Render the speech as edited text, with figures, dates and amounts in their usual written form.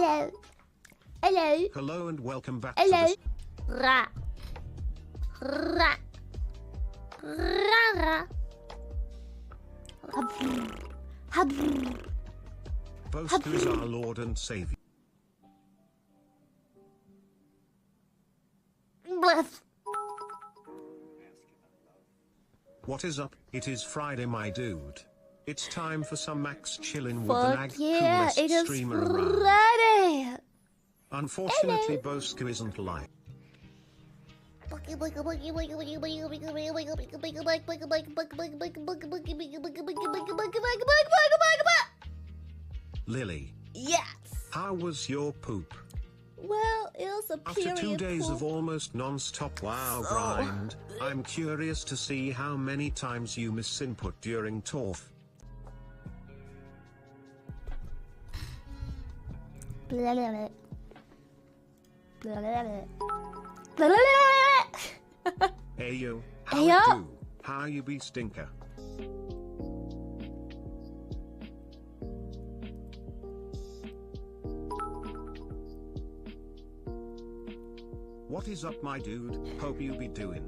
Hello. Hello. Hello and welcome back Hello. to Ra. Ra. Ra ra. boast who is our Lord and Savior. Bless. What is up? It is Friday, my dude. It's time for some max chillin' with the Fuck yeah, coolest it is streamer around. Friday. Unfortunately, Bosco isn't live. Lily, Yes. how was your poop? Well, it was a After period 2 days poop. of almost non-stop wow grind, I'm curious to see how many times you miss input during TORF. Blah, blah, blah. Blah, blah, blah. Blah, blah, blah. Ayo, how Ayo. it do? How you be stinker? What is up, my dude? Hope you be doing.